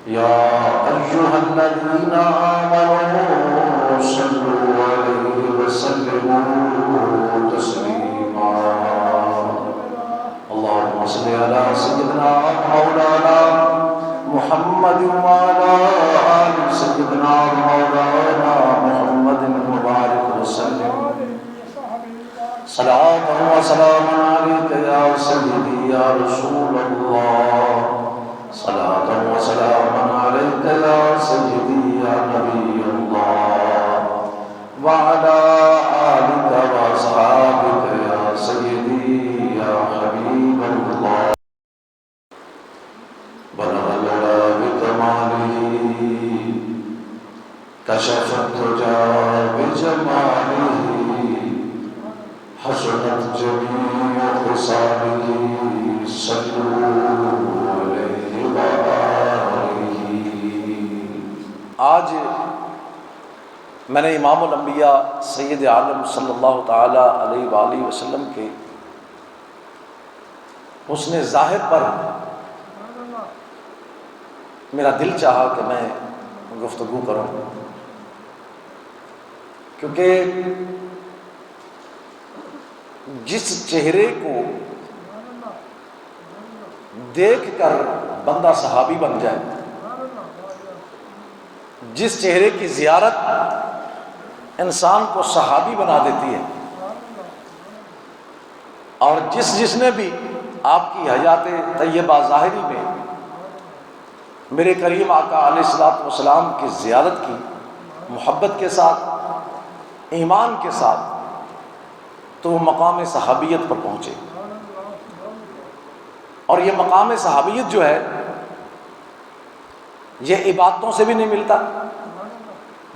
يا أيها الذين آمنوا صلوا عليه وسلموا تسليما اللهم صل على سيدنا مولانا محمد وعلى آل سيدنا مولانا محمد مبارك وسلم صلاة وسلام عليك يا سيدي يا رسول الله صلاة وسلام عليك يا سيدي يا نبي الله وعلى آلك وأصحابك يا سيدي يا حبيب الله بلغ العلا بكماله كشف الدجى بجماله حسنت جميع خصاله صلوا عليه وآله. آج میں نے امام الانبیاء سید عالم صلی اللہ تعالی علیہ وآلہ وسلم کے حسن ظاہر پر میرا دل چاہا کہ میں گفتگو کروں، کیونکہ جس چہرے کو دیکھ کر بندہ صحابی بن جائے، جس چہرے کی زیارت انسان کو صحابی بنا دیتی ہے، اور جس نے بھی آپ کی حیات طیبہ ظاہری میں میرے کریم آقا علیہ الصلوۃ والسلام کی زیارت کی، محبت کے ساتھ، ایمان کے ساتھ، تو وہ مقام صحابیت پر پہنچے. اور یہ مقام صحابیت جو ہے یہ عبادتوں سے بھی نہیں ملتا،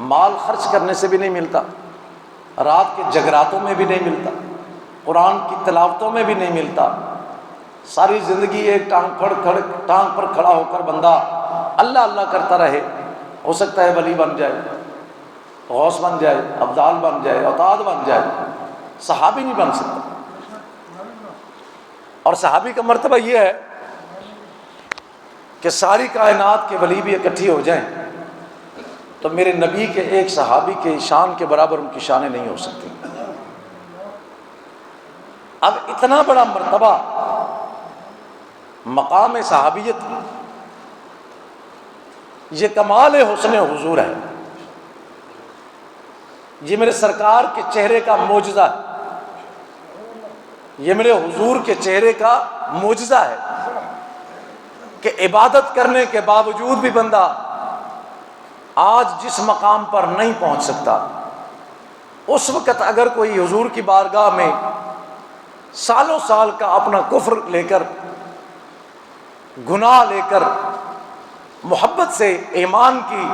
مال خرچ کرنے سے بھی نہیں ملتا، رات کے جگراتوں میں بھی نہیں ملتا، قرآن کی تلاوتوں میں بھی نہیں ملتا. ساری زندگی ایک ٹانگ پر کھڑا ہو کر بندہ اللہ اللہ کرتا رہے، ہو سکتا ہے ولی بن جائے، غوث بن جائے، ابدال بن جائے، اوتاد بن جائے، صحابی نہیں بن سکتا. اور صحابی کا مرتبہ یہ ہے کہ ساری کائنات کے ولی بھی اکٹھی ہو جائیں تو میرے نبی کے ایک صحابی کے شان کے برابر ان کی شانیں نہیں ہو سکتی. اب اتنا بڑا مرتبہ مقام صحابیت، یہ کمال حسن حضور ہے، یہ میرے سرکار کے چہرے کا معجزہ ہے، یہ میرے حضور کے چہرے کا معجزہ ہے کہ عبادت کرنے کے باوجود بھی بندہ آج جس مقام پر نہیں پہنچ سکتا، اس وقت اگر کوئی حضور کی بارگاہ میں سالوں سال کا اپنا کفر لے کر، گناہ لے کر، محبت سے ایمان کی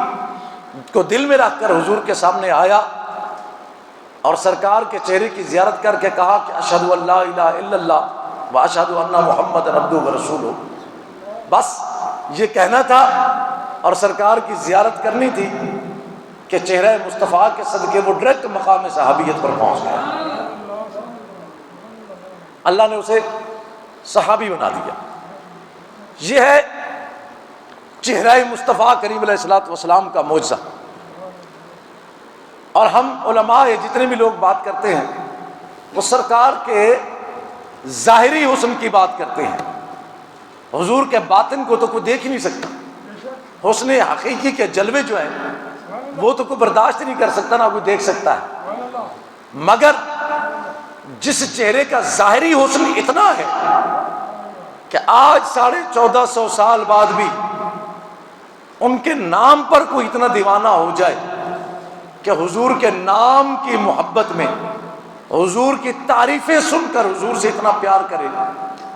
کو دل میں رکھ کر حضور کے سامنے آیا اور سرکار کے چہرے کی زیارت کر کے کہا کہ اشہد ان لا الہ الا اللہ و اشہد ان محمد عبدہ و رسولہ، بس یہ کہنا تھا اور سرکار کی زیارت کرنی تھی کہ چہرہ مصطفیٰ کے صدقے وہ ڈائریکٹ مقام صحابیت پر پہنچ گیا. اللہ نے اسے صحابی بنا دیا. یہ ہے چہرہ مصطفیٰ کریم علیہ الصلوۃ والسلام کا معجزہ. اور ہم علماء جتنے بھی لوگ بات کرتے ہیں وہ سرکار کے ظاہری حسن کی بات کرتے ہیں، حضور کے باطن کو تو کوئی دیکھ ہی نہیں سکتا. حسن حقیقی کے جلوے جو ہیں وہ تو کوئی برداشت نہیں کر سکتا، نہ کوئی دیکھ سکتا ہے. مگر جس چہرے کا ظاہری حسن اتنا ہے کہ آج 1450 سال بعد بھی ان کے نام پر کوئی اتنا دیوانہ ہو جائے کہ حضور کے نام کی محبت میں، حضور کی تعریفیں سن کر حضور سے اتنا پیار کرے،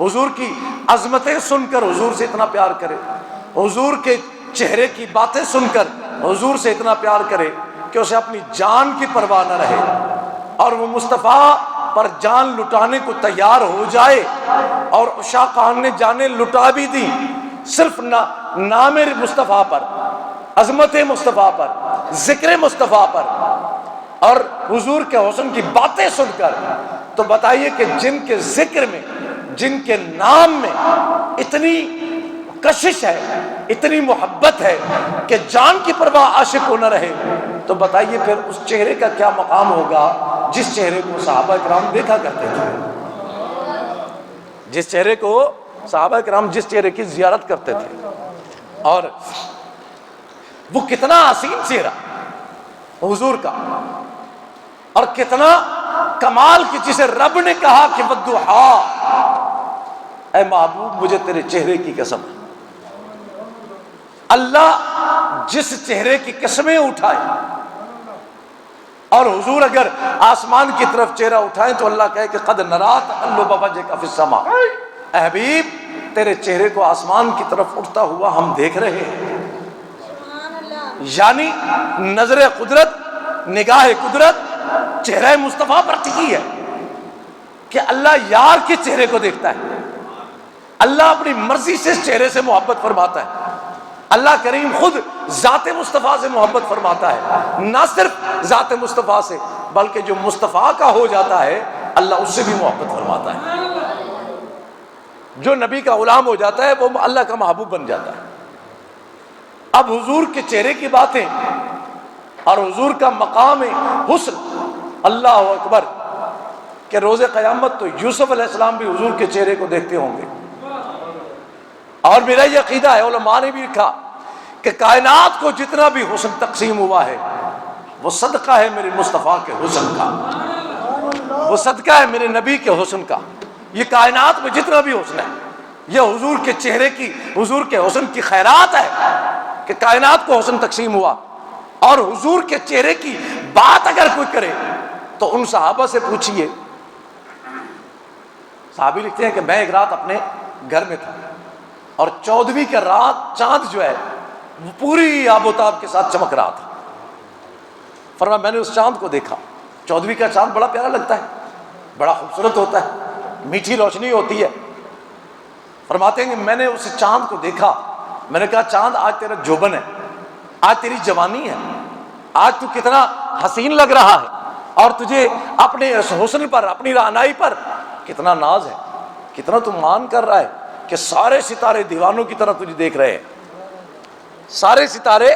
حضور کی عظمتیں سن کر حضور سے اتنا پیار کرے، حضور کے چہرے کی باتیں سن کر حضور سے اتنا پیار کرے کہ اسے اپنی جان کی پرواہ نہ رہے اور وہ مصطفیٰ پر جان لٹانے کو تیار ہو جائے. اور عشاقان نے جانیں لٹا بھی دی صرف نام مصطفیٰ پر، عظمت مصطفیٰ پر، ذکر مصطفیٰ پر اور حضور کے حسن کی باتیں سن کر. تو بتائیے کہ جن کے ذکر میں، جن کے نام میں اتنی کشش ہے، اتنی محبت ہے کہ جان کی پرواہ عاشق کو نہ رہے، تو بتائیے پھر اس چہرے کا کیا مقام ہوگا جس چہرے کو صحابہ کرام دیکھا کرتے تھے، جس چہرے کو صحابہ کرام جس چہرے کی زیارت کرتے تھے۔ اور وہ کتنا حسین چہرہ حضور کا، اور کتنا کمال کی، جسے رب نے کہا کہ والضحیٰ، اے محبوب مجھے تیرے چہرے کی قسم، اللہ جس چہرے کی قسمیں اٹھائے، اور حضور اگر آسمان کی طرف چہرہ اٹھائیں تو اللہ کہے کہ قد نرا تقلب وجهک فی السماء، اے حبیب تیرے چہرے کو آسمان کی طرف اٹھتا ہوا ہم دیکھ رہے ہیں۔ یعنی نظر قدرت، نگاہ قدرت چہرہ مصطفیٰ پر ٹکی ہے کہ اللہ یار کے چہرے کو دیکھتا ہے، اللہ اپنی مرضی سے اس چہرے سے محبت فرماتا ہے، اللہ کریم خود ذات مصطفیٰ سے محبت فرماتا ہے، نہ صرف ذات مصطفیٰ سے بلکہ جو مصطفیٰ کا ہو جاتا ہے اللہ اس سے بھی محبت فرماتا ہے، جو نبی کا غلام ہو جاتا ہے وہ اللہ کا محبوب بن جاتا ہے۔ اب حضور کے چہرے کی باتیں اور حضور کا مقام حسن، اللہ اکبر، کہ روز قیامت تو یوسف علیہ السلام بھی حضور کے چہرے کو دیکھتے ہوں گے۔ اور میرا یہ عقیدہ ہے، علماء نے بھی لکھا کہ کائنات کو جتنا بھی حسن تقسیم ہوا ہے وہ صدقہ ہے میرے مصطفیٰ کے حسن کا، وہ صدقہ ہے میرے نبی کے حسن کا۔ یہ کائنات میں جتنا بھی حسن ہے یہ حضور کے چہرے کی، حضور کے حسن کی خیرات ہے کہ کائنات کو حسن تقسیم ہوا۔ اور حضور کے چہرے کی بات اگر کوئی کرے تو ان صحابہ سے پوچھئے، صحابی لکھتے ہیں کہ میں ایک رات اپنے گھر میں تھا اور 14ویں کا رات چاند جو ہے وہ پوری آب و تاب کے ساتھ چمک رہا تھا۔ فرمایا میں نے اس چاند کو دیکھا، 14ویں کا چاند بڑا پیارا لگتا ہے، بڑا خوبصورت ہوتا ہے، میٹھی روشنی ہوتی ہے۔ فرماتے ہیں کہ میں نے اس چاند کو دیکھا، میں نے کہا چاند آج تیرا جوبن ہے، آج تیری جوانی ہے، آج تو کتنا حسین لگ رہا ہے، اور تجھے اپنے حسن پر، اپنی رعنائی پر کتنا ناز ہے، کتنا تو مان کر رہا ہے کہ سارے ستارے دیوانوں کی طرح تجھے دیکھ رہے ہیں، سارے ستارے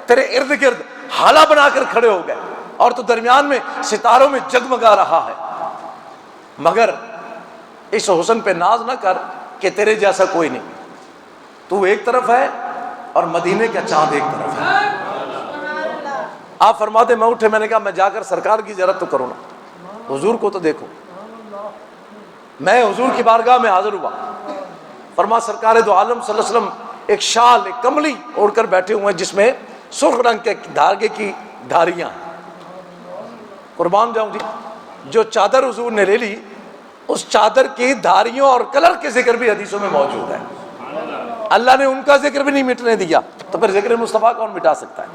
تیرے ارد گرد حالہ بنا کر کھڑے ہو گئے اور تو درمیان میں ستاروں میں جگمگا رہا ہے، مگر اس حسن پہ ناز نہ کر کہ تیرے جیسا کوئی نہیں، تو ایک طرف ہے اور مدینے کا چاند ایک طرف ہے۔ آپ فرماتے میں اٹھے، میں نے کہا میں جا کر سرکار کی زیارت تو کروں نا، حضور کو تو دیکھو۔ میں حضور کی بارگاہ میں حاضر ہوا، فرما سرکار دو عالم صلی اللہ علیہ وسلم ایک شال، ایک کملی اوڑھ کر بیٹھے ہوئے ہیں جس میں سرخ رنگ کے دھاگے کی دھاریاں ہیں۔ قربان جاؤں جی، جو چادر حضور نے لے لی اس چادر کی دھاریوں اور کلر کے ذکر بھی حدیثوں میں موجود ہے، اللہ نے ان کا ذکر بھی نہیں مٹنے دیا، تو پھر ذکر مصطفیٰ کون مٹا سکتا ہے؟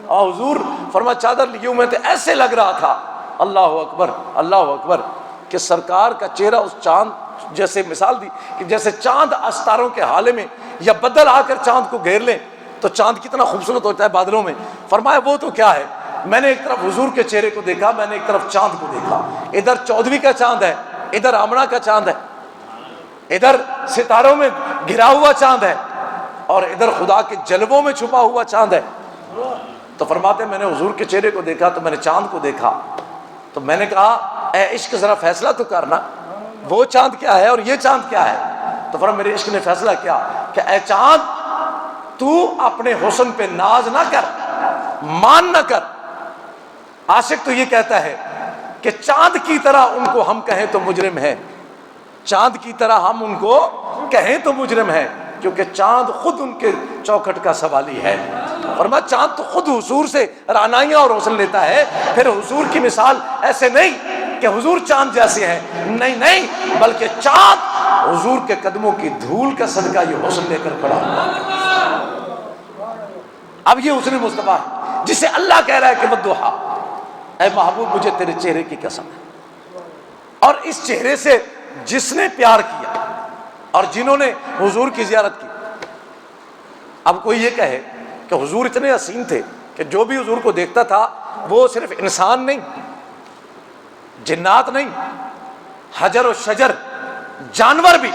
اور حضور فرما چادر لیے ہوئے تھے، ایسے لگ رہا تھا اللہ اکبر اللہ اکبر کہ سرکار کا چہرہ اس چاند جیسے، مثال دی کہ جیسے چاند ستاروں کے حالے میں یا بدل آ کر چاند کو گھیر لیں تو چاند کتنا خوبصورت ہوتا ہے بادلوں میں، فرمایا وہ تو کیا ہے، میں نے ایک طرف حضور کے چہرے کو دیکھا، میں نے ایک طرف چاند کو دیکھا، ادھر 14ویں کا چاند ہے، ادھر آمنہ کا چاند ہے، ادھر ستاروں میں گھرا ہوا چاند ہے اور ادھر خدا کے جلووں میں چھپا ہوا چاند ہے۔ تو فرماتے ہیں میں نے حضور کے چہرے کو دیکھا تو میں نے چاند کو دیکھا، تو میں نے کہا اے عشق ذرا فیصلہ تو کرنا، وہ چاند کیا ہے اور یہ چاند کیا ہے؟ تو فرمایا میرے عشق نے فیصلہ کیا کہ اے چاند تو اپنے حسن پہ ناز نہ کر، مان نہ کر۔ عاشق تو یہ کہتا ہے کہ چاند کی طرح ان کو ہم کہیں تو مجرم ہے، چاند کی طرح ہم ان کو کہیں تو مجرم ہے، کیونکہ چاند خود ان کے چوکھٹ کا سوالی ہے۔ فرمایا چاند تو خود حضور سے رعنائیاں اور حسن لیتا ہے، پھر حضور کی مثال ایسے نہیں کہ حضور چاند جیسے ہیں، نہیں نہیں، بلکہ چاند حضور کے قدموں کی دھول کا صدقہ یہ حسن لے کر کھڑا ہوا ہے۔ اب یہ حسن مصطفیٰ ہے جسے اللہ کہہ رہا ہے کہ والضحیٰ، اے محبوب مجھے تیرے چہرے کی قسم ہے۔ اور اس چہرے سے جس نے پیار کیا اور جنہوں نے حضور کی زیارت کی، اب کوئی یہ کہے کہ حضور اتنے حسین تھے کہ جو بھی حضور کو دیکھتا تھا وہ صرف انسان نہیں، جنات نہیں، حجر و شجر، جانور بھی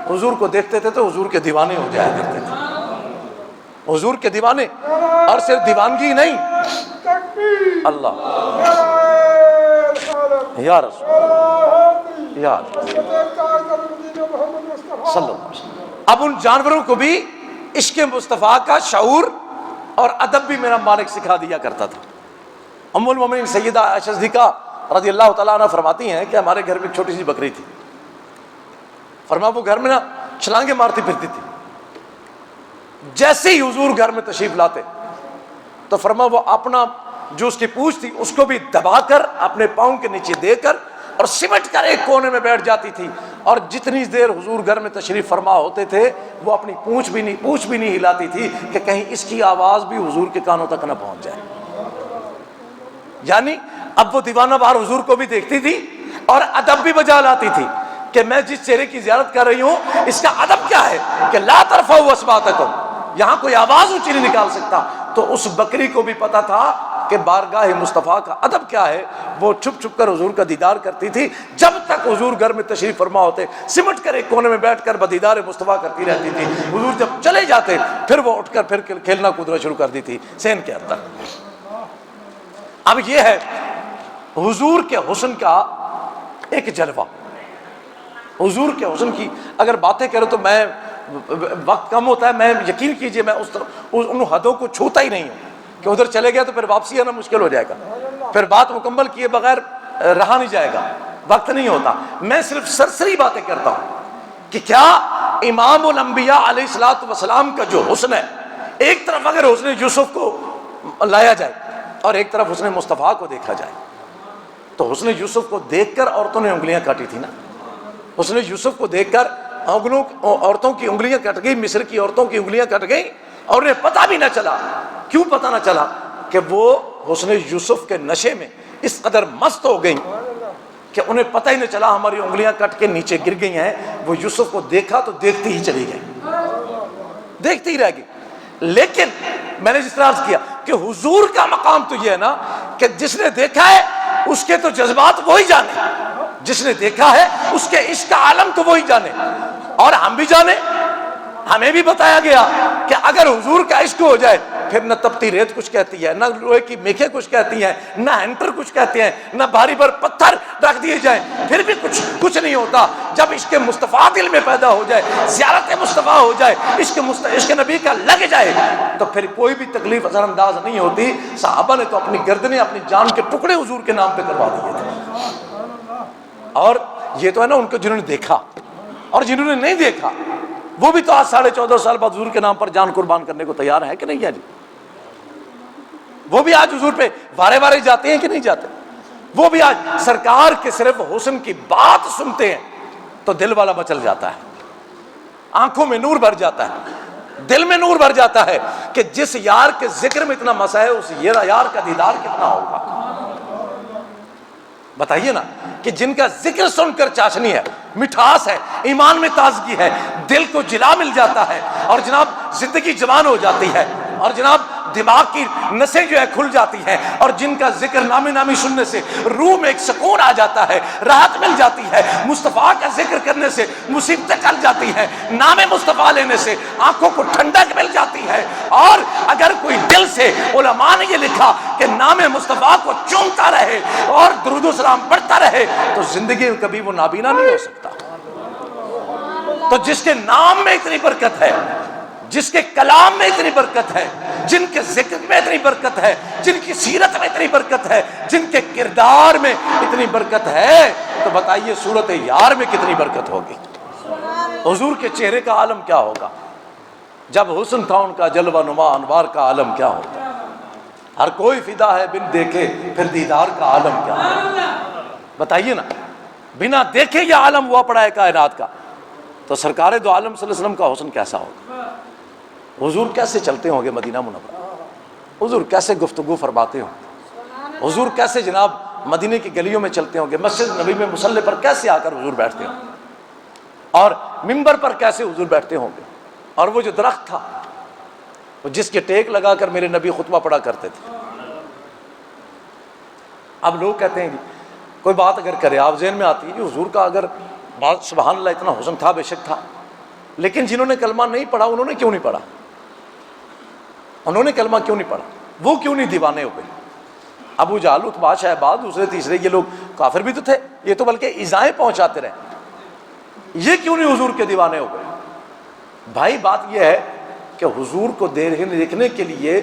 حضور کو دیکھتے تھے تو حضور کے دیوانے ہو جایا کرتے تھے۔ حضور کے دیوانے، اور صرف دیوانگی نہیں، اللہ یا رسول یا صلی اللہ علیہ وسلم۔ اب ان جانوروں کو بھی عشق مصطفیٰ کا شعور اور ادب بھی میرا مالک سکھا دیا کرتا تھا۔ ام المومنین سیدہ عائشہ صدیقہ رضی اللہ تعالیٰ عنہ فرماتی ہیں کہ ہمارے گھر میں ایک چھوٹی سی بکری تھی، فرما وہ گھر میں نا چھلانگیں مارتی پھرتی تھی، جیسے ہی حضور گھر میں تشریف لاتے تو فرما وہ اپنا جو اس کی پوچھ تھی اس کو بھی دبا کر اپنے پاؤں کے نیچے دے کر اور سمٹ کر ایک کونے میں بیٹھ جاتی تھی، اور جتنی دیر حضور گھر میں تشریف فرما ہوتے تھے وہ اپنی پونچھ بھی نہیں ہلاتی تھی کہ کہیں اس کی آواز بھی حضور کے کانوں تک نہ پہنچ جائے۔ یعنی اب وہ دیوانہ بار حضور کو بھی دیکھتی تھی اور ادب بھی بجا لاتی تھی کہ میں جس چہرے کی زیارت کر رہی ہوں اس کا ادب کیا ہے کہ لا ترفعوا اصواتکم، یہاں کوئی آواز اونچی نہیں نکال سکتا۔ تو اس بکری کو بھی پتا تھا کہ بارگاہ مصطفیٰ کا ادب کیا ہے، وہ چھپ چھپ کر حضور کا دیدار کرتی تھی، جب تک حضور گھر میں تشریف فرما ہوتے سمٹ کر ایک کونے میں بیٹھ کر بدیدار مصطفیٰ کرتی رہتی تھی۔ حضور جب چلے جاتے پھر وہ اٹھ کر پھر کھیلنا کودنا شروع کر دی تھی سین کے حد تک۔ اب یہ ہے حضور کے حسن کا ایک جلوہ۔ حضور کے حسن کی اگر باتیں کرو تو میں وقت کم ہوتا ہے، میں یقین کیجئے میں اس طرح ان حدوں کو چھوتا ہی نہیں ہوں کہ ادھر چلے گیا تو پھر واپسی آنا مشکل ہو جائے گا، پھر بات مکمل کیے بغیر رہا نہیں جائے گا، وقت نہیں ہوتا۔ میں صرف سرسری باتیں کرتا ہوں کہ کیا امام الانبیاء علیہ الصلوۃ والسلام کا جو حسن ہے، ایک طرف اگر حسن یوسف کو لایا جائے اور ایک طرف حسن مصطفیٰ کو دیکھا جائے تو حسن یوسف کو دیکھ کر عورتوں نے انگلیاں کاٹی تھی نا، حسن یوسف کو دیکھ کر عورتوں کی انگلیاں کٹ گئی، مصر کی عورتوں کی انگلیاں کٹ گئی، اور انہیں پتہ بھی نہ چلا۔ کیوں پتہ نہ چلا؟ کہ وہ حسن یوسف کے نشے میں اس قدر مست ہو گئیں کہ انہیں پتہ ہی نہ چلا ہماری انگلیاں کٹ کے نیچے گر گئی ہیں۔ وہ یوسف کو دیکھا تو دیکھتی ہی چلی گئی، دیکھتی ہی رہ گئی۔ لیکن میں نے جس طرح عرض کیا کہ حضور کا مقام تو یہ ہے نا کہ جس نے دیکھا ہے اس کے تو جذبات وہی جانے، جس نے دیکھا ہے اس کے عشق کا عالم تو وہی جانے، اور ہم بھی جانے۔ ہمیں بھی بتایا گیا کہ اگر حضور کا عشق ہو جائے پھر نہ تپتی ریت کچھ کہتی ہے، نہ لوہے کی میخیں کچھ کہتی ہیں، نہ ہینٹر کچھ کہتے ہیں، نہ بھاری بھر پتھر رکھ دیے جائیں پھر بھی کچھ نہیں ہوتا۔ جب عشق مصطفیٰ دل میں پیدا ہو جائے، زیارت مصطفیٰ ہو جائے، عشق نبی کا لگ جائے تو پھر کوئی بھی تکلیف اثر انداز نہیں ہوتی۔ صحابہ نے تو اپنی گردنیں اپنی جان کے ٹکڑے حضور کے نام پہ کروا دیے تھے، اور یہ تو ہے نا ان کو جنہوں نے دیکھا، اور جنہوں نے نہیں دیکھا وہ بھی تو آج 14.5 سال بعد حضور کے نام پر جان قربان کرنے کو تیار ہے کہ نہیں ہے جی؟ وہ بھی آج حضور پہ وارے وارے جاتے ہیں کہ نہیں جاتے؟ وہ بھی آج سرکار کے صرف حسن کی بات سنتے ہیں تو دل والا مچل جاتا ہے، آنکھوں میں نور بھر جاتا ہے، دل میں نور بھر جاتا ہے کہ جس یار کے ذکر میں اتنا مسا ہے اس یار کا دیدار کتنا ہوگا۔ بتائیے نا کہ جن کا ذکر سن کر چاشنی ہے، مٹھاس ہے، ایمان میں تازگی ہے، دل کو جلا مل جاتا ہے، اور جناب زندگی جوان ہو جاتی ہے، اور جناب دماغ کی نسیں جو ہے کھل جاتی ہیں، اور جن کا ذکر نامی سننے سے روح میں ایک سکون آ جاتا ہے، راحت مل جاتی ہے، مصطفیٰ کا ذکر کرنے سے مصیبتیں ٹل جاتی ہیں، نام مصطفیٰ لینے سے آنکھوں کو ٹھنڈک مل جاتی ہے۔ اور اگر کوئی دل سے، علماء نے یہ لکھا کہ نام مصطفیٰ کو چومتا رہے اور درود و سلام پڑھتا رہے تو زندگی میں کبھی وہ نابینا نہیں ہو سکتا۔ تو جس کے نام میں اتنی برکت ہے، جس کے کلام میں اتنی برکت ہے، جن کے ذکر میں اتنی برکت ہے، جن کی سیرت میں اتنی برکت ہے، جن کے کردار میں اتنی برکت ہے، تو بتائیے صورت یار میں کتنی برکت ہوگی؟ حضور کے چہرے کا عالم کیا ہوگا؟ جب حسن تھا ان کا جلوہ نما انوار کا عالم کیا ہوگا؟ ہر کوئی فدا ہے بن دیکھے پھر دیدار کا عالم کیا ہوگا؟ بتائیے نا، بنا دیکھے یہ عالم ہوا پڑا ہے کائنات کا، تو سرکار دو عالم صلی اللہ علیہ وسلم کا حسن کیسا ہوگا؟ حضور کیسے چلتے ہوں گے مدینہ منورہ؟ حضور کیسے گفتگو فرماتے ہوں؟ حضور کیسے جناب مدینے کی گلیوں میں چلتے ہوں گے؟ مسجد نبی میں مصلی پر کیسے آ کر حضور بیٹھتے ہوں گے؟ اور منبر پر کیسے حضور بیٹھتے ہوں گے؟ اور وہ جو درخت تھا وہ جس کے ٹیک لگا کر میرے نبی خطبہ پڑھا کرتے تھے، اب لوگ کہتے ہیں کہ کوئی بات اگر کرے آپ ذہن میں آتی ہے کہ حضور کا اگر بات سبحان اللہ اتنا حسن تھا، بے شک تھا، لیکن جنہوں نے کلمہ نہیں پڑھا انہوں نے کیوں نہیں پڑھا؟ انہوں نے کلمہ کیوں نہیں پڑھا؟ وہ کیوں نہیں دیوانے ہو گئے؟ ابو جہل، عتبہ، شیبہ، دوسرے تیسرے یہ لوگ کافر بھی تو تھے، یہ تو بلکہ ایذائیں پہنچاتے رہے، یہ کیوں نہیں حضور کے دیوانے ہو گئے؟ بھائی بات یہ ہے کہ حضور کو دیکھنے کے لیے،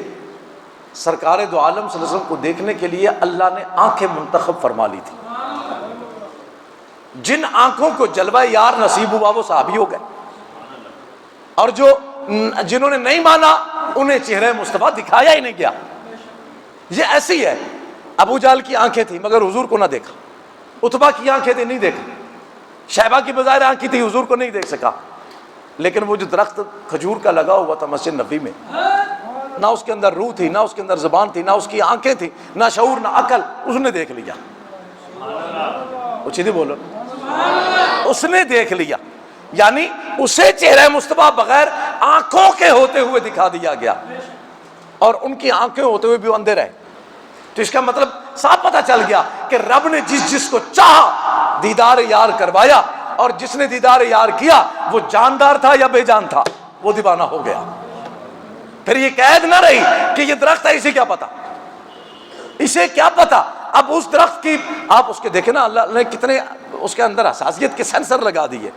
سرکار دو عالم صلی اللہ علیہ وسلم کو دیکھنے کے لیے اللہ نے آنکھیں منتخب فرما لی تھی. جن آنکھوں کو جلوہ یار نصیب ہوا وہ صحابی ہو گئے، اور جنہوں نے نہیں مانا انہیں چہرہ مصطفیٰ دکھایا ہی نہیں گیا. یہ ایسی ہے. ابو جہل کی آنکھیں تھیں مگر حضور کو نہ دیکھا، عتبہ کی آنکھیں تھیں نہیں دیکھا، شیبہ کی بظاہر آنکھیں تھی حضور کو نہیں دیکھ سکا. لیکن وہ جو درخت کھجور کا لگا ہوا تھا مسجد نبوی میں، نہ اس کے اندر روح تھی، نہ اس کے اندر زبان تھی، نہ اس کی آنکھیں تھی، نہ شعور، نہ عقل، اس نے دیکھ لیا. اچھی بولو، اس نے دیکھ لیا. یعنی اسے چہرہ مصطفیٰ بغیر آنکھوں کے ہوتے ہوئے دکھا دیا گیا، اور ان کی آنکھیں ہوتے ہوئے بھی وہ اندھے رہے. تو اس کا مطلب صاف پتہ چل گیا کہ رب نے جس کو چاہا دیدار یار کروایا، اور جس نے دیدار یار کیا وہ جاندار تھا یا بے جان تھا، وہ دیوانہ ہو گیا. پھر یہ قید نہ رہی کہ یہ درخت ہے، اسے کیا پتا، اسے کیا پتا. اب اس درخت کی آپ اس کے دیکھیں نا، اللہ نے کتنے اس کے اندر حساسیت کے سینسر لگا دیے.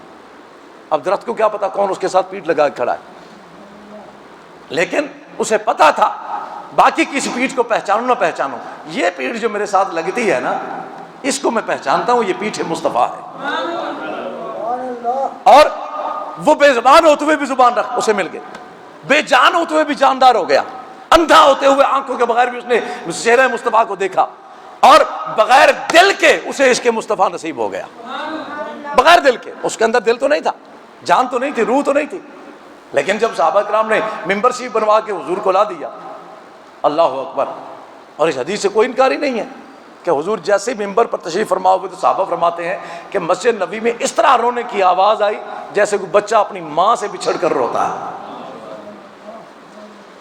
اب درخت کو کیا پتا کون اس کے ساتھ پیٹھ لگا کھڑا ہے، لیکن اسے پتا تھا باقی کسی پیٹھ کو پہچانوں نہ پہچانوں، یہ پیٹھ جو میرے ساتھ لگتی ہے نا اس کو میں پہچانتا ہوں، یہ پیٹھ مصطفیٰ ہے. اور وہ بے زبان ہوتے ہوئے بھی زبان رکھ اسے مل گئی، بے جان ہوتے ہوئے بھی جاندار ہو گیا، اندھا ہوتے ہوئے آنکھوں کے بغیر بھی اس نے چہرہ مصطفیٰ کو دیکھا، اور بغیر دل کے اسے عشق مصطفیٰ نصیب ہو گیا. بغیر دل کے، اس کے اندر دل تو نہیں تھا، جان تو نہیں تھی، روح تو نہیں تھی. لیکن جب صحابہ کرام نے ممبر شریف بنوا کے حضور کو لا دیا، اللہ اکبر. اور اس حدیث سے کوئی انکار ہی نہیں ہے کہ حضور جیسے ممبر پر تشریف فرما ہوئے تو صحابہ فرماتے ہیں کہ مسجد نبوی میں اس طرح رونے کی آواز آئی جیسے کوئی بچہ اپنی ماں سے بچھڑ کر روتا ہے.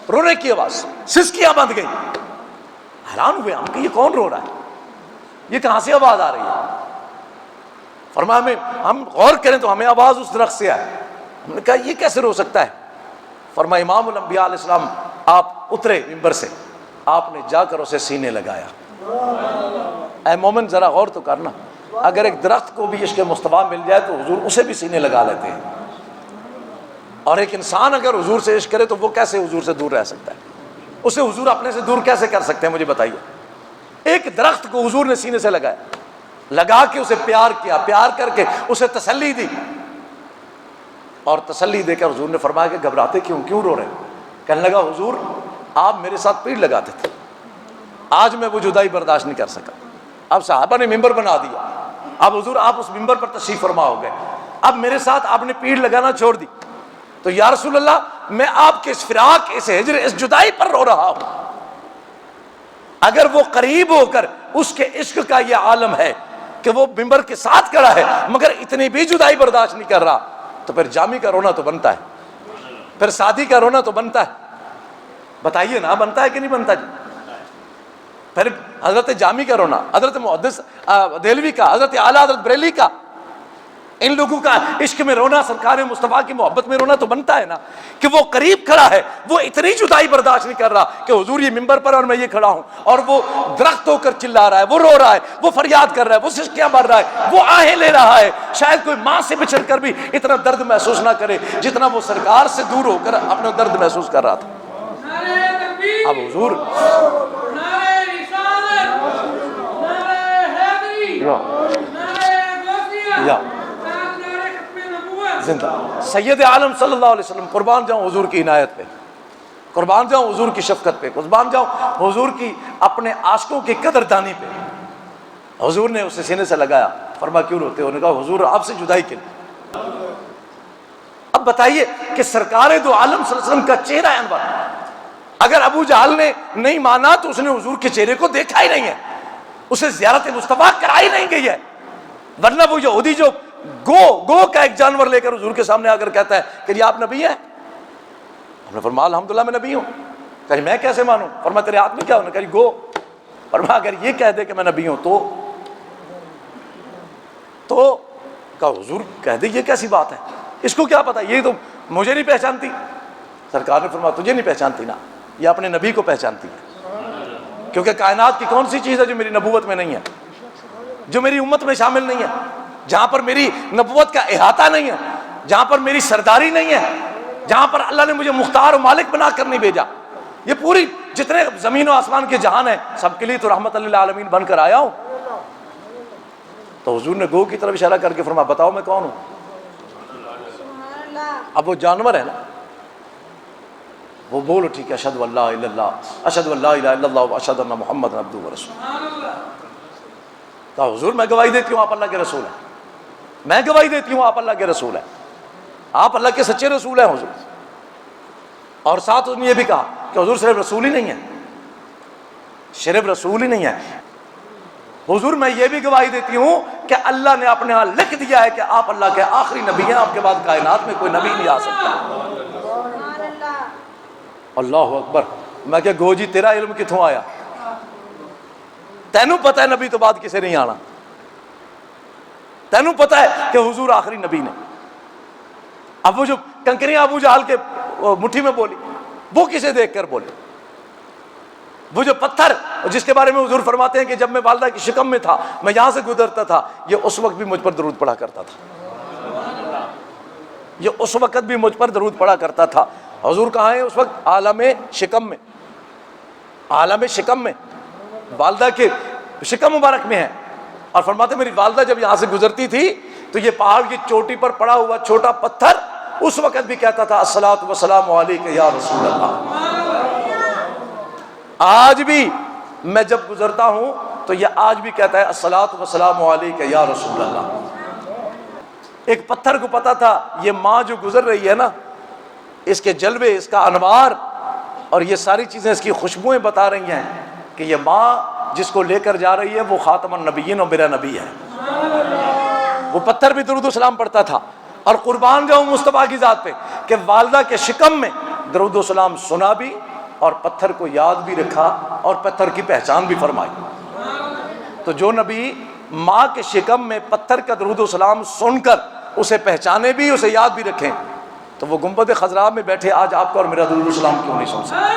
رونے کی آواز، سسکیاں بند گئی. حیران ہوئے ہم کہ یہ کون رو رہا ہے، یہ کہاں سے آواز آ رہی ہے. فرمایا ہم غور کریں تو ہمیں آواز اس درخت سے آئے. ہم نے کہا یہ کیسے رو سکتا ہے. فرمایا امام الانبیاء علیہ السلام آپ اترے ممبر سے، آپ نے جا کر اسے سینے لگایا. اے مومن ذرا غور تو کرنا، اگر ایک درخت کو بھی عشق مصطفیٰ مل جائے تو حضور اسے بھی سینے لگا لیتے ہیں، اور ایک انسان اگر حضور سے عشق کرے تو وہ کیسے حضور سے دور رہ سکتا ہے، اسے حضور اپنے سے دور کیسے کر سکتے ہیں، مجھے بتائیے. ایک درخت کو حضور نے سینے سے لگایا، لگا کے اسے پیار کیا، پیار کر کے اسے تسلی دی، اور تسلی دے کر حضور نے فرمایا کہ گھبراتے کیوں رو رہے. کہنے لگا حضور آپ میرے ساتھ پیڑ لگاتے تھے، آج میں وہ جدائی برداشت نہیں کر سکا. اب صحابہ نے ممبر بنا دیا، اب حضور آپ اس ممبر پر تشریف فرما ہو گئے، اب میرے ساتھ آپ نے پیڑ لگانا چھوڑ دی. تو یا رسول اللہ میں آپ کے اس فراق، اس ہجر، اس جدائی پر رو رہا ہوں. اگر وہ قریب ہو کر اس کے عشق کا یہ عالم ہے کہ وہ ممبر کے ساتھ کھڑا ہے مگر اتنی بھی جدائی برداشت نہیں کر رہا، تو پھر جامی کا رونا تو بنتا ہے، پھر سعدی کا رونا تو بنتا ہے. بتائیے نا، بنتا ہے کہ نہیں بنتا جی؟ پھر حضرت جامی کا رونا، حضرت محدث دہلوی کا، حضرت اعلیٰ حضرت بریلی کا، ان لوگوں کا عشق میں رونا، سرکار مصطفیٰ کی محبت میں رونا تو بنتا ہے نا کہ وہ قریب کھڑا ہے، وہ اتنی جدائی برداشت نہیں کر رہا کہ حضور یہ ممبر پر اور میں یہ کھڑا ہوں، اور وہ درخت ہو کر چلا رہا ہے، وہ رو رہا ہے، وہ فریاد کر رہا ہے، وہ سسکیاں بھر رہا ہے، وہ آہیں لے رہا ہے. شاید کوئی ماں سے بچھڑ کر بھی اتنا درد محسوس نہ کرے جتنا وہ سرکار سے دور ہو کر اپنا درد محسوس کر رہا تھا. اب حضور زندہ سید عالم صلی اللہ علیہ وسلم، قربان جاؤں حضور کی عنایت پہ، قربان جاؤں حضور کی شفقت پہ، قربان جاؤں حضور کی اپنے عاشقوں کی قدردانی پہ. حضور نے اسے سینے سے لگایا، فرمایا کیوں روتے ہو؟ نے کہا حضور آپ سے جدائی کے لیے. اب بتائیے کہ سرکار دو عالم صلی اللہ علیہ وسلم کا چہرہ انور، اگر ابو جہل نے نہیں مانا تو اس نے حضور کے چہرے کو دیکھا ہی نہیں ہے، اسے زیارت مصطفیٰ کرائی نہیں گئی ہے. ورنہ وہ یہودی جو گو کا ایک جانور لے کر حضور کے سامنے آ کر کہتا ہے کہ یہ آپ نبی ہیں، ہم نے فرمایا الحمدللہ میں نبی ہوں. کہ میں کیسے مانوں؟ فرمایا تیرے ہاتھ میں کیا ہونا؟ کہ گو. فرمایا اگر یہ کہہ دے کہ میں نبی ہوں تو کہا حضور کہہ دے یہ کیسی بات ہے، اس کو کیا پتا، یہ تو مجھے نہیں پہچانتی. سرکار نے فرمایا تجھے نہیں پہچانتی نا، یہ اپنے نبی کو پہچانتی ہے، کیونکہ کائنات کی کون سی چیز ہے جو میری نبوت میں نہیں ہے، جو میری امت میں شامل نہیں ہے، جہاں پر میری نبوت کا احاطہ نہیں ہے، جہاں پر میری سرداری نہیں ہے، جہاں پر اللہ نے مجھے مختار و مالک بنا کر نہیں بھیجا. یہ پوری جتنے زمین و آسمان کے جہان ہیں سب کے لیے تو رحمت للعالمین بن کر آیا ہوں. تو حضور نے گو کی طرف اشارہ کر کے فرمایا بتاؤ میں کون ہوں. اب وہ جانور ہے نا، وہ بولو ٹھیک ہے اشہد ان لا الہ الا اللہ، اشہد ان لا الہ الا اللہ، اشہد ان محمد عبدہ ورسولہ. تو حضور میں گواہی دیتی ہوں آپ اللہ کے رسول ہیں، میں گواہی دیتی ہوں آپ اللہ کے رسول ہیں، آپ اللہ کے سچے رسول ہیں حضور. اور ساتھ اس نے یہ بھی کہا کہ حضور صرف رسول ہی نہیں ہے، صرف رسول ہی نہیں ہے حضور، میں یہ بھی گواہی دیتی ہوں کہ اللہ نے اپنے ہاں لکھ دیا ہے کہ آپ اللہ کے آخری نبی ہیں، آپ کے بعد کائنات میں کوئی نبی نہیں آ سکتا. اللہ اکبر. میں کہ گو جی تیرا علم کتوں آیا؟ تینوں پتہ ہے نبی تو بعد کسے نہیں آنا، تینوں پتہ ہے کہ حضور آخری نبی نے. اب وہ جو کنکریاں ابو جہل کے مٹھی میں بولی وہ کسے دیکھ کر بولی؟ وہ جو پتھر جس کے بارے میں حضور فرماتے ہیں کہ جب میں والدہ کی شکم میں تھا میں یہاں سے گزرتا تھا، یہ اس وقت بھی مجھ پر درود پڑھا کرتا تھا، یہ اس وقت بھی مجھ پر درود پڑھا کرتا تھا. حضور کہاں ہیں اس وقت؟ عالم شکم میں، عالم شکم میں، والدہ کے شکم مبارک میں ہے. اور فرماتے میری والدہ جب یہاں سے گزرتی تھی تو یہ پہاڑ کی چوٹی پر پڑا ہوا چھوٹا پتھر اس وقت بھی کہتا تھا الصلاۃ والسلام علیک یا رسول اللہ. آج بھی میں جب گزرتا ہوں تو یہ آج بھی کہتا ہے الصلاۃ والسلام علیک یا رسول اللہ. ایک پتھر کو پتا تھا یہ ماں جو گزر رہی ہے نا، اس کے جلوے، اس کا انوار اور یہ ساری چیزیں، اس کی خوشبوئیں بتا رہی ہیں کہ یہ ماں جس کو لے کر جا رہی ہے وہ خاتم النبیین اور میرا نبی ہے. وہ پتھر بھی درود و سلام پڑھتا تھا. اور قربان جاؤں مصطفیٰ کی ذات پہ کہ والدہ کے شکم میں درود و سلام سنا بھی اور پتھر کو یاد بھی رکھا اور پتھر کی پہچان بھی فرمائی. تو جو نبی ماں کے شکم میں پتھر کا درود و سلام سن کر اسے پہچانے بھی، اسے یاد بھی رکھیں، تو وہ گنبد خضراء میں بیٹھے آج آپ کا اور میرا درود و سلام کیوں نہیں سن سکتے؟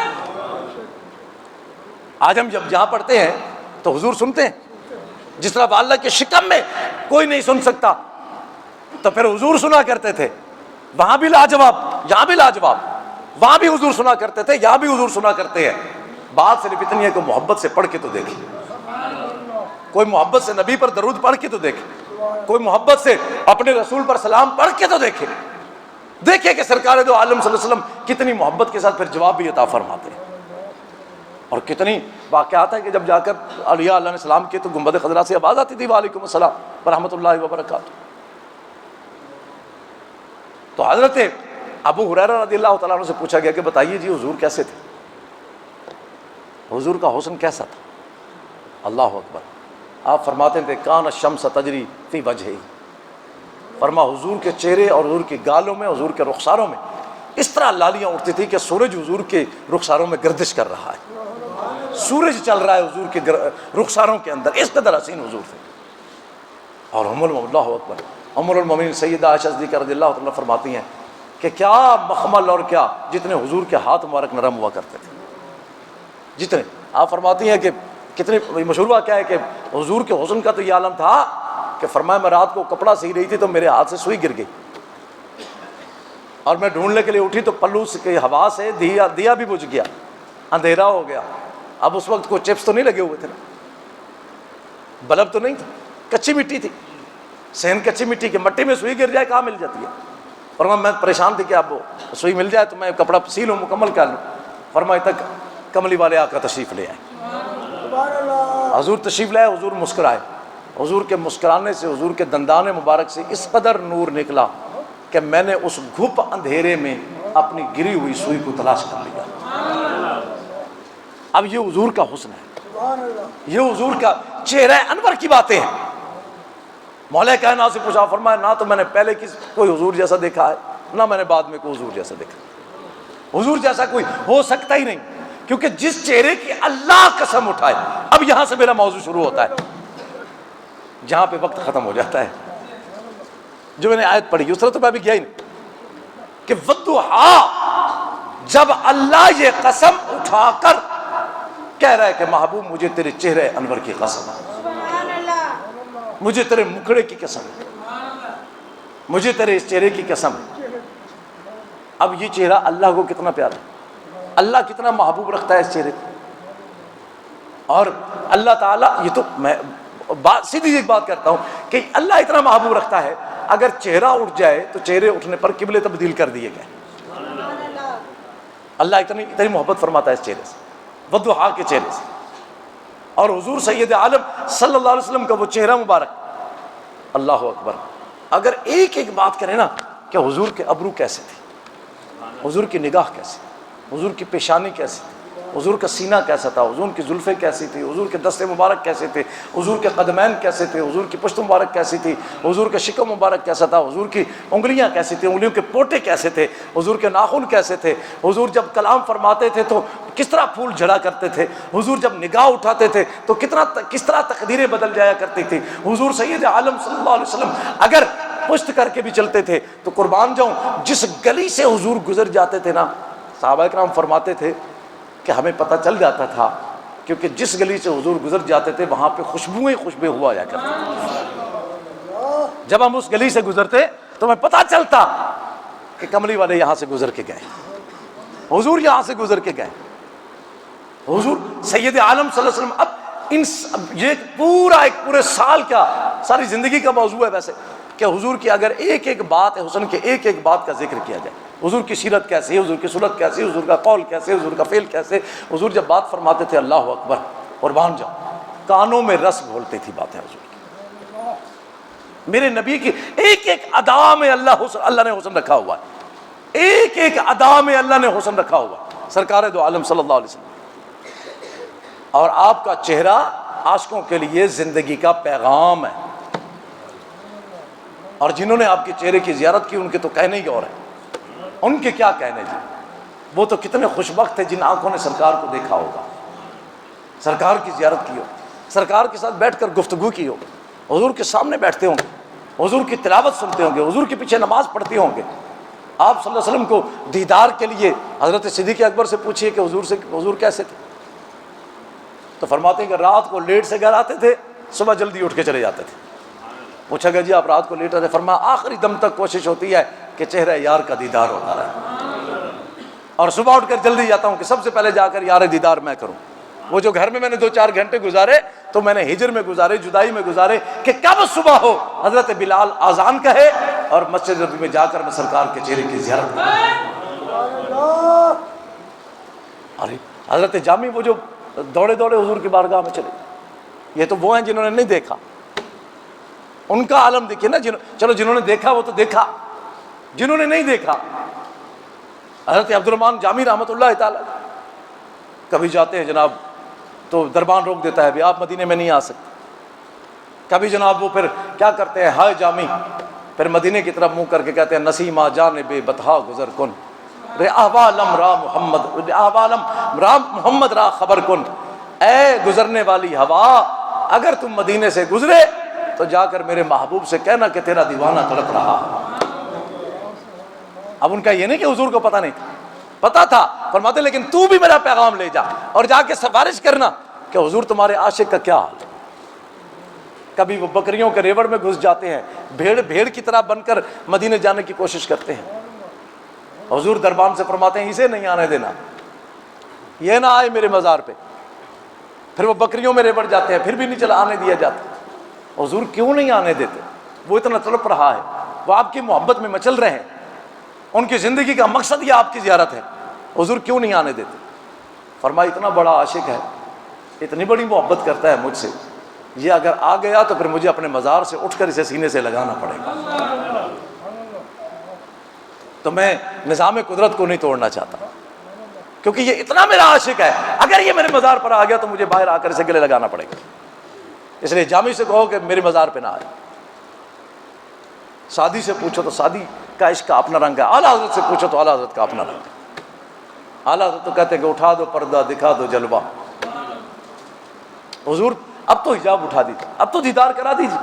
آج ہم جب جہاں پڑھتے ہیں تو حضور سنتے ہیں، جس طرح اللہ کے شکم میں کوئی نہیں سن سکتا تو پھر حضور سنا کرتے تھے. وہاں بھی لاجواب، یہاں بھی لاجواب. وہاں بھی حضور سنا کرتے تھے، یہاں بھی حضور سنا کرتے ہیں. بات صرف اتنی ہے کہ محبت سے پڑھ کے تو دیکھیں، کوئی محبت سے نبی پر درود پڑھ کے تو دیکھیں، کوئی محبت سے اپنے رسول پر سلام پڑھ کے تو دیکھیں. دیکھیں کہ سرکار دو عالم صلی اللہ علیہ وسلم کتنی محبت کے ساتھ پھر جواب بھی عطا فرماتے ہیں. اور کتنی واقعات ہے کہ جب جا کر اولیاء اللہ نے سلام کیے تو گنبد خضراء سے آواز آتی تھی وعلیکم السلام ورحمۃ اللہ وبرکاتہ. تو حضرت ابو ہریرہ رضی اللہ تعالیٰ عنہ سے پوچھا گیا کہ بتائیے جی حضور کیسے تھے، حضور کا حسن کیسا تھا؟ اللہ اکبر. آپ فرماتے تھے کان الشمس تجری فی وجہہ، فرما حضور کے چہرے اور حضور کے گالوں میں، حضور کے رخساروں میں اس طرح لالیاں اٹھتی تھی کہ سورج حضور کے رخساروں میں گردش کر رہا ہے، سورج چل رہا ہے حضور کے رخساروں کے اندر، اس قدر حسین حضور تھے. اور اللہ اکبر، ام المومنین سیدہ عائشہ صدیقہ رضی اللہ عنہا فرماتی ہیں کہ کیا مخمل اور کیا جتنے حضور کے ہاتھ مبارک نرم ہوا کرتے تھے، جتنے. آپ فرماتی ہیں کہ کتنی مشہور واقعہ ہے کہ حضور کے حسن کا تو یہ عالم تھا کہ فرمایا میں رات کو کپڑا سی رہی تھی تو میرے ہاتھ سے سوئی گر گئی اور میں ڈھونڈنے کے لیے اٹھی تو پلو کی ہوا سے دیا بھی بجھ گیا، اندھیرا ہو گیا. اب اس وقت کوئی چپس تو نہیں لگے ہوئے تھے نا، بلب تو نہیں تھا، کچی مٹی تھی، صحن کچی مٹی کی، مٹی میں سوئی گر جائے کہاں مل جاتی ہے. فرمایا میں پریشان تھی کہ اب سوئی مل جائے تو میں کپڑا سی لوں، مکمل کر لوں. فرمایا تک کملی والے آقا تشریف لے آئے، حضور تشریف لائے، حضور مسکرائے. حضور کے مسکرانے سے، حضور کے دندان مبارک سے اس قدر نور نکلا کہ میں نے اس گھپ اندھیرے میں اپنی گری ہوئی سوئی کو تلاش کر لیا. اب یہ حضور کا حسن ہے، یہ حضور کا چہرہ انور کی باتیں ہیں. مولا کائنات سے پوچھا، فرمایا نہ تو میں نے پہلے کوئی حضور جیسا دیکھا ہے، نہ میں نے بعد میں کوئی حضور جیسا دیکھا. حضور جیسا کوئی ہو سکتا ہی نہیں، کیونکہ جس چہرے کی اللہ قسم اٹھائے. اب یہاں سے میرا موضوع شروع ہوتا ہے جہاں پہ وقت ختم ہو جاتا ہے. جو میں نے آیت پڑھی اس طرح تو میں بھی گیا ہی نہیں کہ والضحیٰ، جب اللہ یہ قسم اٹھا کر کہہ رہا ہے کہ محبوب مجھے تیرے چہرے انور کی قسم ہے، مجھے تیرے مکھڑے کی قسم ہے، مجھے تیرے اس چہرے کی قسم ہے۔ اب یہ چہرہ اللہ کو کتنا پیارا ہے، اللہ کتنا محبوب رکھتا ہے اس چہرے کو۔ اور اللہ تعالیٰ، یہ تو میں سیدھی ایک بات کرتا ہوں کہ اللہ اتنا محبوب رکھتا ہے، اگر چہرہ اٹھ جائے تو چہرے اٹھنے پر قبلے تبدیل کر دیے گئے۔ اللہ اتنی محبت فرماتا ہے اس چہرے سے، والضحیٰ کے چہرے سے۔ اور حضور سید عالم صلی اللہ علیہ وسلم کا وہ چہرہ مبارک، اللہ اکبر، اگر ایک ایک بات کریں نا کہ حضور کے ابرو کیسے تھے، حضور کی نگاہ کیسی، حضور کی پیشانی کیسی، حضور کا سینہ کیسا تھا، حضور کی زلفیں کیسی تھی، حضور کے دست مبارک کیسے تھے، حضور کے قدمین کیسے تھے، حضور کی پشت مبارک کیسی تھی، حضور کا شکم مبارک کیسا تھا، حضور کی انگلیاں کیسی تھیں، انگلیوں کے پوٹے کیسے تھے، حضور کے ناخن کیسے تھے، حضور جب کلام فرماتے تھے تو کس طرح پھول جھڑا کرتے تھے، حضور جب نگاہ اٹھاتے تھے تو کس طرح تقدیریں بدل جایا کرتی تھی۔ حضور سید عالم صلی اللہ علیہ وسلم اگر پشت کر کے بھی چلتے تھے تو قربان جاؤں، جس گلی سے حضور گزر جاتے تھے نا، صحابہ کرام فرماتے تھے کہ ہمیں پتہ چل جاتا تھا، کیونکہ جس گلی سے حضور گزر جاتے تھے وہاں پہ خوشبوئیں ہوا جا کرتی تھی۔ جب ہم اس گلی سے گزرتے تو ہمیں پتہ چلتا کہ کملی والے یہاں سے گزر کے گئے، حضور یہاں سے گزر کے گئے۔ حضور سید عالم صلی اللہ علیہ وسلم، اب یہ پورے سال کا، ساری زندگی کا موضوع ہے ویسے، کہ حضور کی اگر ایک ایک بات ہے حسن کے، ایک ایک بات کا ذکر کیا جائے، حضور کی سیرت کیسی ہے، حضور کی سنت کیسی ہے، حضور کا قول کیسے، حضور کا فعل کیسے۔ حضور جب بات فرماتے تھے اللہ اکبر، قربان جاؤ، کانوں میں رس گھولتی تھی باتیں حضور کی۔ میرے نبی کی ایک ایک ادا میں اللہ نے حسن رکھا ہوا ہے، ایک ایک ادا میں اللہ نے حسن رکھا ہوا ہے، سرکار دو عالم صلی اللہ علیہ وسلم۔ اور آپ کا چہرہ عاشقوں کے لیے زندگی کا پیغام ہے، اور جنہوں نے آپ کے چہرے کی زیارت کی ان کے تو کہنے ہی اور ہیں، ان کے کیا کہنے جی، وہ تو کتنے خوش بخت تھے جن آنکھوں نے سرکار کو دیکھا ہوگا، سرکار کی زیارت کی ہو، سرکار کے ساتھ بیٹھ کر گفتگو کی ہو، حضور کے سامنے بیٹھتے ہوں گے، حضور کی تلاوت سنتے ہوں گے، حضور کے پیچھے نماز پڑھتے ہوں گے۔ آپ صلی اللہ علیہ وسلم کو دیدار کے لیے حضرت صدیق اکبر سے پوچھیے کہ حضور کیسے تھے، تو فرماتے ہیں کہ رات کو لیٹ سے گھر آتے تھے، صبح جلدی اٹھ کے چلے جاتے تھے۔ پوچھا گیا جی آپ رات کو لیٹ آتے، فرمایا آخری دم تک کوشش ہوتی ہے کہ چہرہ یار کا دیدار ہوتا رہے، اور صبح اٹھ کر جلدی جاتا ہوں کہ سب سے پہلے جا کر یار دیدار میں کروں۔ وہ جو گھر میں نے 2-4 گھنٹے گزارے تو میں نے ہجر میں گزارے، جدائی میں گزارے، کہ کب صبح ہو حضرت بلال آذان کہے اور مسجد نبوی میں جا کر میں سرکار کے چہرے کی زیارت کروں۔ ارے حضرت جامی وہ جو دوڑے حضور کی بارگاہ میں چلے، یہ تو وہ ہیں جنہوں نے نہیں دیکھا، ان کا عالم دیکھیے نا، چلو جنہوں نے دیکھا وہ تو دیکھا، جنہوں نے نہیں دیکھا، حضرت عبدالرحمن جامی رحمۃ اللہ تعالی کبھی جاتے ہیں جناب تو دربان روک دیتا ہے بھی آپ مدینے میں نہیں آ سکتے، کبھی جناب وہ پھر کیا کرتے ہیں، ہائے جامی، پھر مدینے کی طرف منہ کر کے کہتے ہیں نسیمہ جانب بطحا گزر کن، احوالم را محمد را خبر کن، اے گزرنے والی ہوا اگر تم مدینے سے گزرے تو جا کر میرے محبوب سے کہنا کہ تیرا دیوانہ تڑپ رہا ہے۔ اب ان کا یہ نہیں کہ حضور کو پتہ نہیں تھا، پتہ تھا، فرماتے لیکن تو بھی میرا پیغام لے جا اور جا کے سفارش کرنا کہ حضور تمہارے عاشق کا کیا حال ہے۔ کبھی وہ بکریوں کے ریوڑ میں گھس جاتے ہیں، بھیڑ کی طرح بن کر مدینے جانے کی کوشش کرتے ہیں، حضور دربان سے فرماتے ہیں اسے نہیں آنے دینا، یہ نہ آئے میرے مزار پہ، پھر وہ بکریوں میں ریوڑ جاتے ہیں، پھر بھی نہیں چلا آنے دیا جاتا۔ حضور کیوں نہیں آنے دیتے؟ وہ اتنا تڑپ رہا ہے، وہ آپ کی محبت میں مچل رہے ہیں، ان کی زندگی کا مقصد یہ آپ کی زیارت ہے، حضور کیوں نہیں آنے دیتے؟ فرمایا اتنا بڑا عاشق ہے، اتنی بڑی محبت کرتا ہے مجھ سے، یہ اگر آ گیا تو پھر مجھے اپنے مزار سے اٹھ کر اسے سینے سے لگانا پڑے گا۔ تو میں نظام قدرت کو نہیں توڑنا چاہتا، کیونکہ یہ اتنا میرا عاشق ہے، اگر یہ میرے مزار پر آ گیا تو مجھے باہر آ کر اسے گلے لگانا پڑے گا۔ اس لیے جامی سے کہو کہ میرے مزار پہ نہ آئے، سادی سے پوچھو تو سادی کا عشق کا اپنا رنگ ہے، اعلیٰ حضرت سے پوچھو تو اعلیٰ حضرت کا اپنا رنگ ہے۔ اعلیٰ حضرت تو کہتے ہیں کہ اٹھا دو پردہ دکھا دو جلوہ، حضور اب تو حجاب اٹھا دیجیے، اب تو دیدار کرا دیجیے،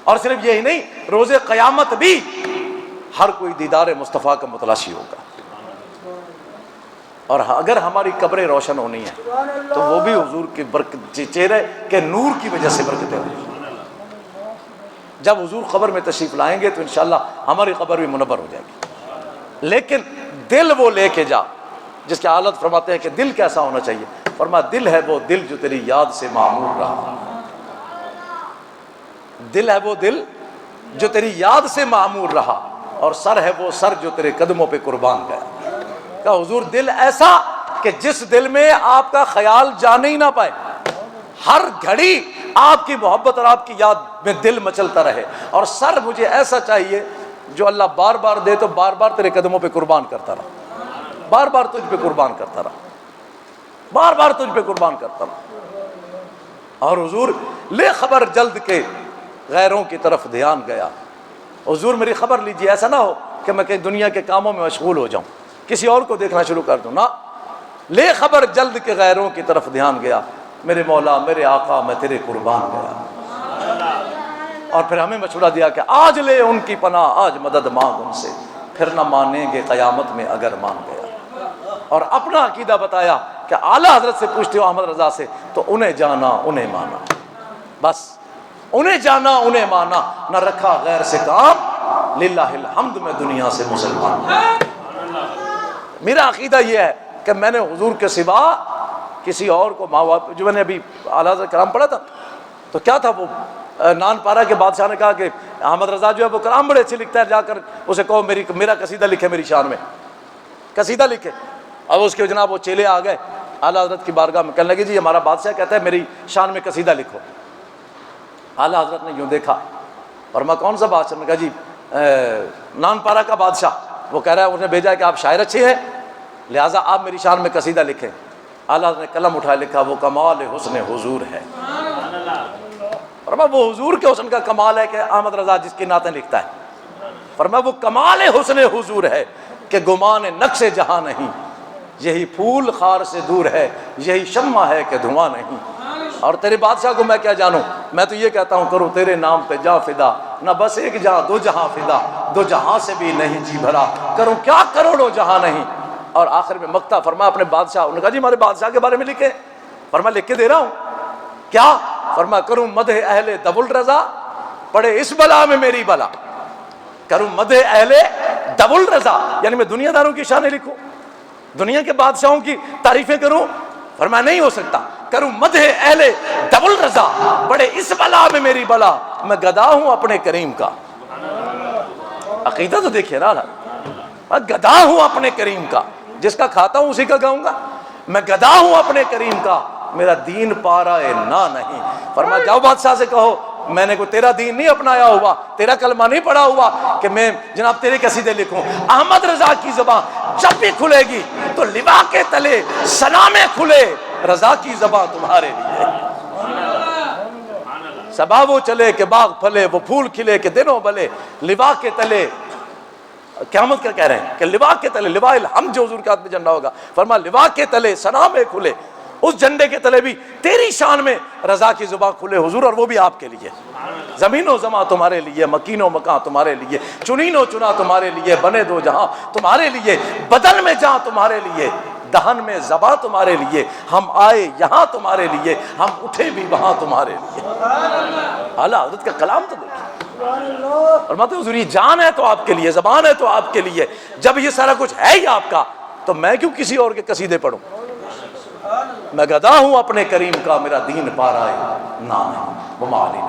اور صرف یہی نہیں، روز قیامت بھی ہر کوئی دیدار مصطفیٰ کا متلاشی ہوگا۔ اور اگر ہماری قبریں روشن ہونی ہیں تو وہ بھی حضور کی برکت چہرے کے نور کی وجہ سے برکتیں ہوں. جب حضور قبر میں تشریف لائیں گے تو انشاءاللہ ہماری قبر بھی منور ہو جائے گی. لیکن دل وہ لے کے جا جس کی حالت فرماتے ہیں کہ دل کیسا ہونا چاہیے. فرما دل ہے وہ دل جو تیری یاد سے معمور رہا. دل ہے وہ دل جو تیری یاد سے معمور رہا، اور سر ہے وہ سر جو تیرے قدموں پہ قربان گیا. کہ حضور دل ایسا کہ جس دل میں آپ کا خیال جانے ہی نہ پائے، ہر گھڑی آپ کی محبت اور آپ کی یاد میں دل مچلتا رہے. اور سر مجھے ایسا چاہیے جو اللہ بار بار دے تو بار بار تیرے قدموں پہ قربان کرتا رہا، بار بار تجھ پہ قربان کرتا رہا، بار بار تجھ پہ قربان کرتا رہا. اور حضور لے خبر جلد کے غیروں کی طرف دھیان گیا. حضور میری خبر لیجیے، ایسا نہ ہو کہ میں کہیں دنیا کے کاموں میں مشغول ہو جاؤں، کسی اور کو دیکھنا شروع کر دوں. نہ، لے خبر جلد کے غیروں کی طرف دھیان گیا. میرے مولا میرے آقا میں تیرے قربان گیا. اور پھر ہمیں مشورہ دیا کہ آج لے ان کی پناہ، آج مدد مانگ ان سے، پھر نہ مانیں گے قیامت میں اگر مان گیا. اور اپنا عقیدہ بتایا کہ اعلیٰ حضرت سے پوچھتے ہو احمد رضا سے تو انہیں جانا انہیں مانا، بس انہیں جانا انہیں مانا، نہ رکھا غیر سے کام، للہ الحمد میں دنیا سے مسلمان ہوں. میرا عقیدہ یہ ہے کہ میں نے حضور کے سوا کسی اور کو ماں باپ، جو میں نے ابھی اعلیٰ حضرت کلام پڑھا تھا تو کیا تھا، وہ نان پارا کے بادشاہ نے کہا کہ احمد رضا جو ہے وہ کلام بڑے اچھے لکھتا ہے، جا کر اسے کہو میرا قصیدہ لکھے، میری شان میں قصیدہ لکھے. اب اس کے جناب وہ چیلے آ گئے اعلیٰ حضرت کی بارگاہ میں، کہنے لگے جی ہمارا بادشاہ کہتا ہے میری شان میں قصیدہ لکھو. اعلیٰ حضرت نے یوں دیکھا اور میں کون سا بادشاہ؟ نے کہا جی نان پارا کا بادشاہ. وہ کہہ رہا ہے، انہوں نے بھیجا ہے کہ آپ شاعر اچھے ہیں لہٰذا آپ میری شان میں قصیدہ لکھیں. اعلیٰ حضرت نے قلم اٹھایا، لکھا وہ کمال حسن حضور ہے. فرمایا وہ حضور کے حسن کا کمال ہے کہ احمد رضا جس کی نعتیں لکھتا ہے. فرمایا وہ کمال حسن حضور ہے کہ گمان نقش جہاں نہیں، یہی پھول خار سے دور ہے، یہی شمع ہے کہ دھواں نہیں. اور تیرے بادشاہ کو میں کیا جانوں، میں تو یہ کہتا ہوں کروں تیرے نام پہ جاں فدا، نہ بس ایک جہاں دو جہاں فدا، دو جہاں سے بھی نہیں جی بھرا، کروں کیا کروڑوں جہاں نہیں. اور آخر میں مقطع فرمایا اپنے بادشاہ، انہوں نے کہا جی ہمارے بادشاہ کے بارے میں لکھے. فرمایا لکھ کے دے رہا ہوں. کیا؟ فرمایا کروں مدح اہل دب الرضا، پڑھے اس بلا میں میری بلا. کروں مدح اہل دب الرضا یعنی میں دنیا داروں کی شانیں لکھوں، دنیا کے بادشاہوں کی تعریفیں کروں؟ فرمایا نہیں ہو سکتا. کروں مدح اہل دب الرضا، پڑھے اس بلا میں میری بلا، میں گدا ہوں اپنے کریم کا. عقیدہ تو دیکھیے نا، میں گدا ہوں اپنے کریم کا، جس کا کھاتا ہوں اسی کا گاؤں گا. میں گدا ہوں اپنے کریم کا، میرا دین پارا نہ نہیں. فرمایا جاؤ بادشاہ سے کہو میں نے کوئی تیرا دین نہیں اپنایا ہوا، تیرا کلمہ نہیں پڑھا ہوا کہ میں جناب تیرے قصیدے لکھوں. احمد رضا کی زبان جب بھی کھلے گی تو لوا کے تلے سلامیں کھلے، رضا کی زبان تمہارے لیے. صبا وہ چلے کہ باغ پھلے، وہ پھول کھلے کہ دنوں بلے، لوا کے تلے قیامت کا کہہ رہے ہیں کہ لوا کے تلے، لوا الحمد جو حضور کے ہاتھ میں جھنڈا ہوگا، فرمایا لوا کے تلے سلامیں کھلے، اس جھنڈے کے تلے بھی تیری شان میں رضا کی زبان کھلے حضور، اور وہ بھی آپ کے لیے. زمین و زماں تمہارے لیے، مکین و مکان تمہارے لیے، چنین و چنا تمہارے لیے، بنے دو جہاں تمہارے لیے، بدن میں جہاں تمہارے لیے، دہن میں زباں تمہارے لیے، ہم آئے یہاں تمہارے لیے، ہم اٹھے بھی وہاں تمہارے لیے. اعلیٰ حضرت کا کلام تو دیکھیں. اور مت حضور یہ جان ہے تو آپ کے لیے، زبان ہے تو آپ کے لیے، جب یہ سارا کچھ ہے ہی آپ کا تو میں کیوں کسی اور کے قصیدے پڑھوں؟ میں گدا ہوں اپنے کریم کا، میرا دین پارا ہے نام ہے وہ مالی.